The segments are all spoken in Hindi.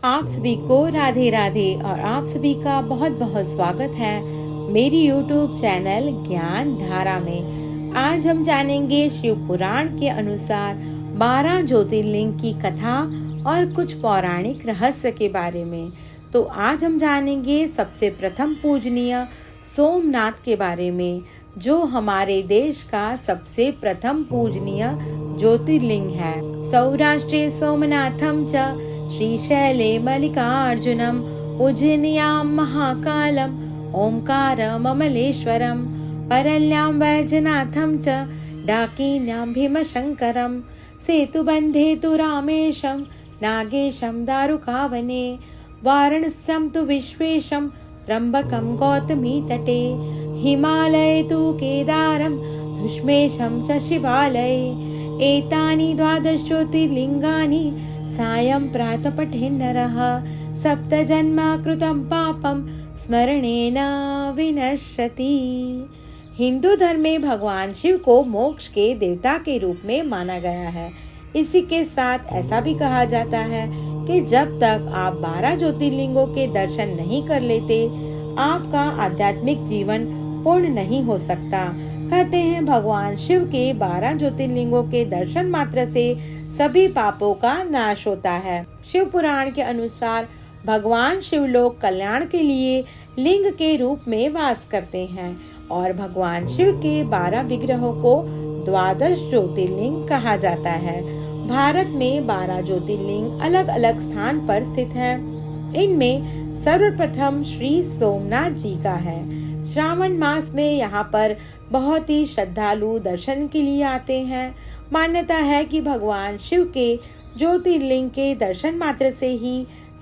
आप सभी को राधे राधे और आप सभी का बहुत बहुत स्वागत है मेरी YouTube चैनल ज्ञान धारा में। आज हम जानेंगे शिव पुराण के अनुसार 12 ज्योतिर्लिंग की कथा और कुछ पौराणिक रहस्य के बारे में। तो आज हम जानेंगे सबसे प्रथम पूजनीय सोमनाथ के बारे में, जो हमारे देश का सबसे प्रथम पूजनीय ज्योतिर्लिंग है। सौराष्ट्रे सोमनाथम च श्रीशैले मल्लिकार्जुनम उज्जयिन्यां महाकालम ओंकारममलेश्वरम परल्यां वैजनाथं च डाकिन्यां भीमशंकरम सेतुबन्धे तु रामेशं नागेशं दारुकावने वाराणस्यां तु विश्वेशं त्र्यम्बकं गौतमी तटे हिमालये तु केदारं धुष्मेशं च शिवालये एतानि 12 ज्योतिर्लिङ्गानि सायं प्रातः पठेन् नरः सप्तजन्म कृतं पापं स्मरणेन विनश्यति। हिंदू धर्म में भगवान शिव को मोक्ष के देवता के रूप में माना गया है। इसी के साथ ऐसा भी कहा जाता है कि जब तक आप 12 ज्योतिर्लिंगों के दर्शन नहीं कर लेते, आपका आध्यात्मिक जीवन पूर्ण नहीं हो सकता। कहते हैं भगवान शिव के 12 ज्योतिर्लिंगों के दर्शन मात्र से सभी पापों का नाश होता है। शिव पुराण के अनुसार भगवान शिव लोक कल्याण के लिए लिंग के रूप में वास करते हैं और भगवान शिव के 12 विग्रहों को 12 ज्योतिर्लिंग कहा जाता है। भारत में 12 ज्योतिर्लिंग अलग अलग स्थान पर स्थित हैं। इनमें सर्वप्रथम श्री सोमनाथ जी का है। श्रावण मास में यहाँ पर बहुत ही श्रद्धालु दर्शन के लिए आते हैं। मान्यता है कि भगवान शिव के ज्योतिर्लिंग के दर्शन मात्र से ही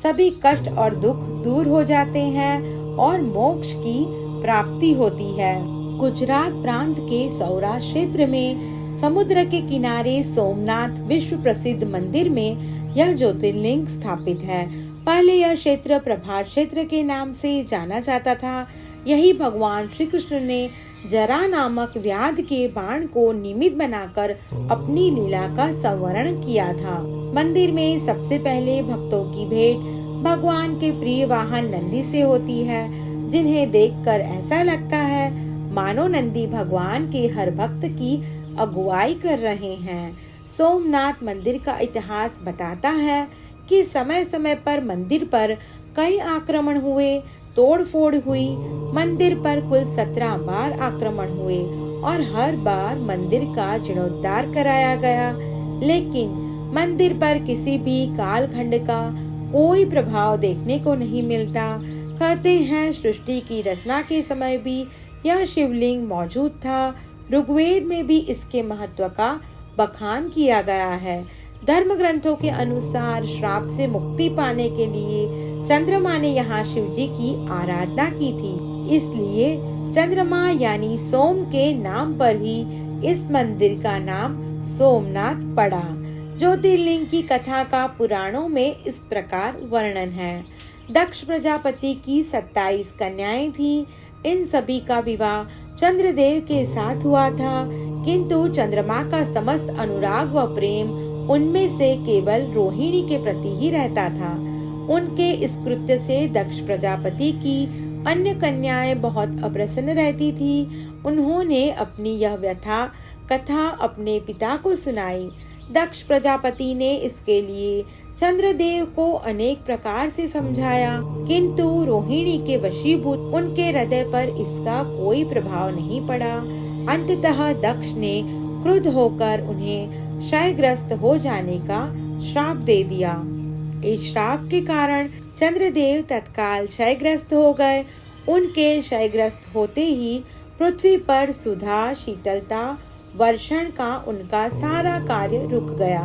सभी कष्ट और दुख दूर हो जाते हैं और मोक्ष की प्राप्ति होती है। गुजरात प्रांत के सौराष्ट्र क्षेत्र में समुद्र के किनारे सोमनाथ विश्व प्रसिद्ध मंदिर में यह ज्योतिर्लिंग स्थापित है। पहले यह क्षेत्र प्रभात क्षेत्र के नाम से जाना जाता था। यही भगवान श्री कृष्ण ने जरा नामक व्याध के बाण को निमित्त बनाकर अपनी लीला का संवरण किया था। मंदिर में सबसे पहले भक्तों की भेंट भगवान के प्रिय वाहन नंदी से होती है, जिन्हें देखकर ऐसा लगता है मानो नंदी भगवान के हर भक्त की अगुवाई कर रहे हैं। सोमनाथ मंदिर का इतिहास बताता है कि समय समय पर मंदिर पर कई आक्रमण हुए, तोड़फोड़ हुई। मंदिर पर कुल 17 बार आक्रमण हुए और हर बार मंदिर का जीर्णोद्धार कराया गया, लेकिन मंदिर पर किसी भी कालखंड का कोई प्रभाव देखने को नहीं मिलता। कहते हैं सृष्टि की रचना के समय भी यह शिवलिंग मौजूद था। ऋग्वेद में भी इसके महत्व का बखान किया गया है। धर्म ग्रंथों के अनुसार श्राप से मुक्ति पाने के लिए चंद्रमा ने यहाँ शिव जी की आराधना की थी, इसलिए चंद्रमा यानी सोम के नाम पर ही इस मंदिर का नाम सोमनाथ पड़ा। ज्योतिर्लिंग की कथा का पुराणों में इस प्रकार वर्णन है। दक्ष प्रजापति की 27 कन्याएं थीं। इन सभी का विवाह चंद्रदेव के साथ हुआ था, किंतु चंद्रमा का समस्त अनुराग व प्रेम उनमें से केवल रोहिणी के प्रति ही रहता था। उनके इस कृत्य से दक्ष प्रजापति की अन्य कन्याएं बहुत अप्रसन्न रहती थी। उन्होंने अपनी यह व्यथा कथा अपने पिता को सुनाई। दक्ष प्रजापति ने इसके लिए चंद्रदेव को अनेक प्रकार से समझाया, किंतु रोहिणी के वशीभूत उनके हृदय पर इसका कोई प्रभाव नहीं पड़ा। अंततः दक्ष ने क्रुद्ध होकर उन्हें क्षयग्रस्त हो जाने का श्राप दे दिया। इस श्राप के कारण चंद्रदेव तत्काल क्षयग्रस्त हो गए। उनके क्षयग्रस्त होते ही पृथ्वी पर सुधा, शीतलता, वर्षण का उनका सारा कार्य रुक गया।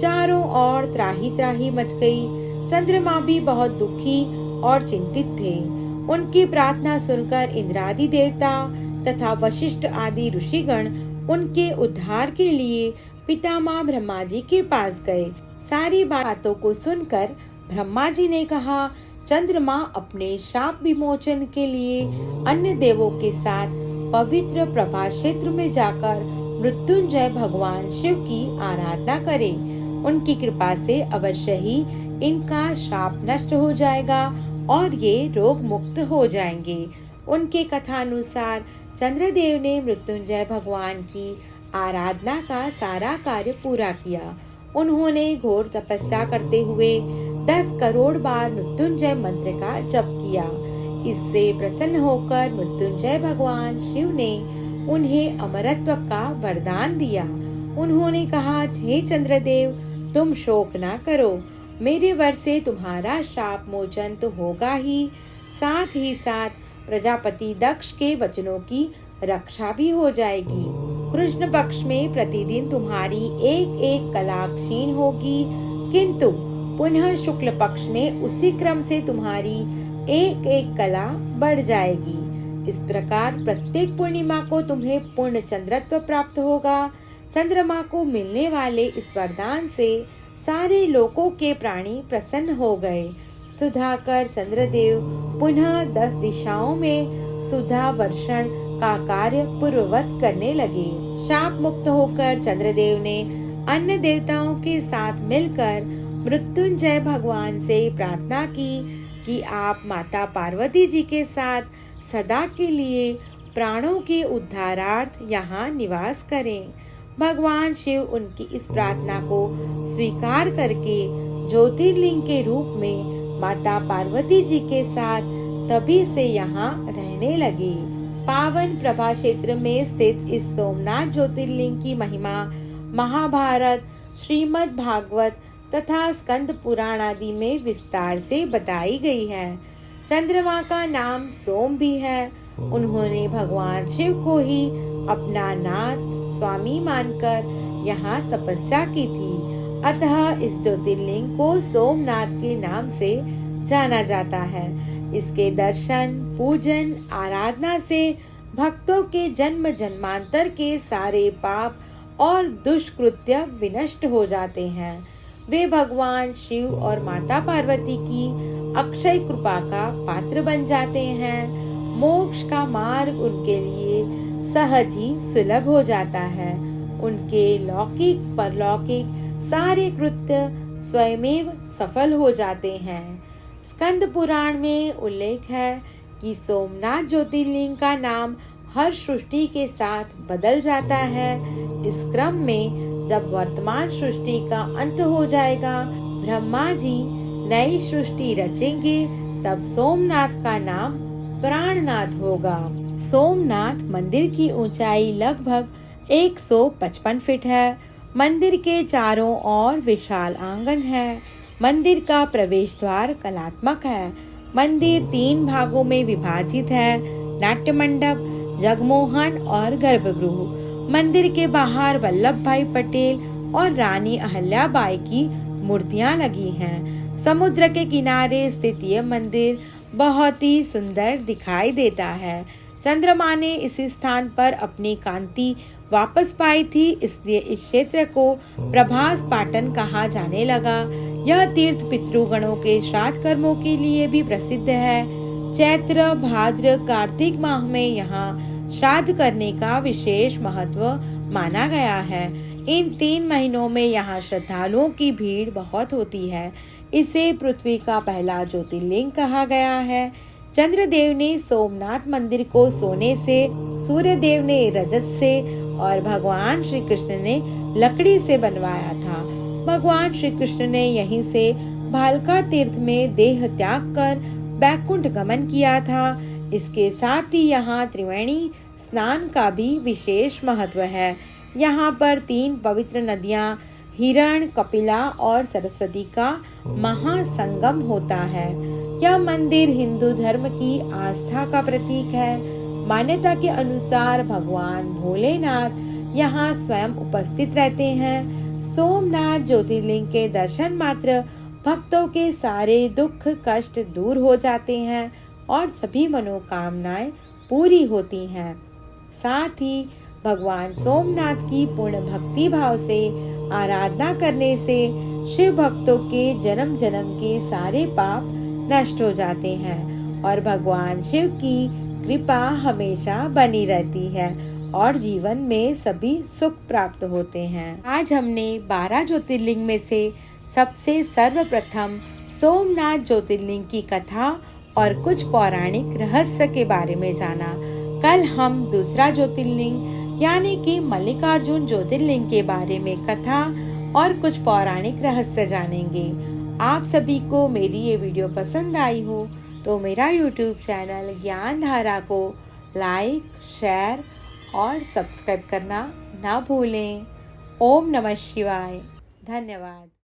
चारों ओर त्राही त्राही मच गई। चंद्रमा भी बहुत दुखी और चिंतित थे। उनकी प्रार्थना सुनकर इंद्रादि देवता तथा वशिष्ठ आदि ऋषिगण उनके उद्धार के लिए पितामह ब्रह्मा जी के पास गए। सारी बातों को सुनकर ब्रह्मा जी ने कहा, चंद्रमा अपने शाप विमोचन के लिए अन्य देवों के साथ पवित्र प्रभास क्षेत्र में जाकर मृत्युंजय भगवान शिव की आराधना करें। उनकी कृपा से अवश्य ही इनका श्राप नष्ट हो जाएगा और ये रोग मुक्त हो जाएंगे। उनके कथानुसार चंद्रदेव ने मृत्युंजय भगवान की आराधना का सारा कार्य पूरा किया। उन्होंने घोर तपस्या करते हुए 10 करोड़ बार मृत्युंजय मंत्र का जप किया। इससे प्रसन्न होकर मृत्युंजय भगवान शिव ने उन्हें अमरत्व का वरदान दिया। उन्होंने कहा, हे चंद्रदेव, तुम शोक ना करो, मेरे वर से तुम्हारा शाप मोचन तो होगा ही साथ प्रजापति दक्ष के वचनों की रक्षा भी हो जाएगी। कृष्ण पक्ष में प्रतिदिन तुम्हारी एक एक कला क्षीण होगी, किंतु पुनः शुक्ल पक्ष में उसी क्रम से तुम्हारी एक एक कला बढ़ जाएगी। इस प्रकार प्रत्येक पूर्णिमा को तुम्हें पूर्ण चंद्रत्व प्राप्त होगा। चंद्रमा को मिलने वाले इस वरदान से सारे लोकों के प्राणी प्रसन्न हो गए। सुधाकर चंद्रदेव पुनः 10 दिशाओं में सुधा वर्षण का कार्य पूर्ववत करने लगे। शाप मुक्त होकर चंद्रदेव ने अन्य देवताओं के साथ मिलकर मृत्युंजय भगवान से प्रार्थना की कि आप माता पार्वती जी के साथ सदा के लिए प्राणों के उद्धारार्थ यहाँ निवास करें। भगवान शिव उनकी इस प्रार्थना को स्वीकार करके ज्योतिर्लिंग के रूप में माता पार्वती जी के साथ तभी से यहाँ रहने लगे। पावन प्रभा क्षेत्र में स्थित इस सोमनाथ ज्योतिर्लिंग की महिमा महाभारत, श्रीमद् भागवत तथा स्कंद पुराण आदि में विस्तार से बताई गई है। चंद्रमा का नाम सोम भी है। उन्होंने भगवान शिव को ही अपना नाथ स्वामी मानकर यहाँ तपस्या की थी। अतः इस ज्योतिर्लिंग को सोमनाथ के नाम से जाना जाता है। इसके दर्शन, पूजन, आराधना से भक्तों के जन्म जन्मांतर के सारे पाप और दुष्कृत्य विनष्ट हो जाते हैं। वे भगवान शिव और माता पार्वती की अक्षय कृपा का पात्र बन जाते हैं। मोक्ष का मार्ग उनके लिए सहज ही सुलभ हो जाता है। उनके लौकिक परलौकिक सारे कृत्य स्वयमेव सफल हो जाते हैं। स्कंद पुराण में उल्लेख है कि सोमनाथ ज्योतिर्लिंग का नाम हर सृष्टि के साथ बदल जाता है। इस क्रम में जब वर्तमान सृष्टि का अंत हो जाएगा, ब्रह्मा जी नई सृष्टि रचेंगे, तब सोमनाथ का नाम प्राणनाथ होगा। सोमनाथ मंदिर की ऊंचाई लगभग 155 फीट है। मंदिर के चारों ओर विशाल आंगन है। मंदिर का प्रवेश द्वार कलात्मक है। मंदिर 3 भागों में विभाजित है: नाट्य मंडप, जगमोहन और गर्भगृह। मंदिर के बाहर वल्लभ भाई पटेल और रानी अहल्याबाई की मूर्तियां लगी हैं। समुद्र के किनारे स्थित यह मंदिर बहुत ही सुंदर दिखाई देता है। चंद्रमा ने इस स्थान पर अपनी कांति वापस पाई थी, इसलिए इस क्षेत्र को प्रभास पाटन कहा जाने लगा। यह तीर्थ पितृगणों के श्राद्ध कर्मों के लिए भी प्रसिद्ध है। चैत्र, भाद्र, कार्तिक माह में यहाँ श्राद्ध करने का विशेष महत्व माना गया है। इन 3 महीनों में यहाँ श्रद्धालुओं की भीड़ बहुत होती है। इसे पृथ्वी का पहला ज्योतिर्लिंग कहा गया है। चंद्रदेव ने सोमनाथ मंदिर को सोने से, सूर्यदेव ने रजत से और भगवान श्री कृष्ण ने लकड़ी से बनवाया था। भगवान श्री कृष्ण ने यहीं से भालका तीर्थ में देह त्याग कर बैकुंठ गमन किया था। इसके साथ ही यहाँ त्रिवेणी स्नान का भी विशेष महत्व है। यहाँ पर 3 पवित्र नदियाँ हिरण, कपिला और सरस्वती का महासंगम होता है। यह मंदिर हिंदू धर्म की आस्था का प्रतीक है। मान्यता के अनुसार भगवान भोलेनाथ यहाँ स्वयं उपस्थित रहते हैं। सोमनाथ ज्योतिर्लिंग के दर्शन मात्र भक्तों के सारे दुख कष्ट दूर हो जाते हैं और सभी मनोकामनाएं पूरी होती हैं। साथ ही भगवान सोमनाथ की पूर्ण भक्ति भाव से आराधना करने से शिव भक्तों के जन्म जन्म के सारे पाप नष्ट हो जाते हैं और भगवान शिव की कृपा हमेशा बनी रहती है और जीवन में सभी सुख प्राप्त होते हैं। आज हमने 12 ज्योतिर्लिंग में से सबसे सर्वप्रथम सोमनाथ ज्योतिर्लिंग की कथा और कुछ पौराणिक रहस्य के बारे में जाना। कल हम दूसरा ज्योतिर्लिंग यानी कि मल्लिकार्जुन ज्योतिर्लिंग के बारे में कथा और कुछ पौराणिक रहस्य जानेंगे। आप सभी को मेरी ये वीडियो पसंद आई हो तो मेरा YouTube चैनल ज्ञान धारा को लाइक, शेयर और सब्सक्राइब करना ना भूलें। ओम नमः शिवाय। धन्यवाद।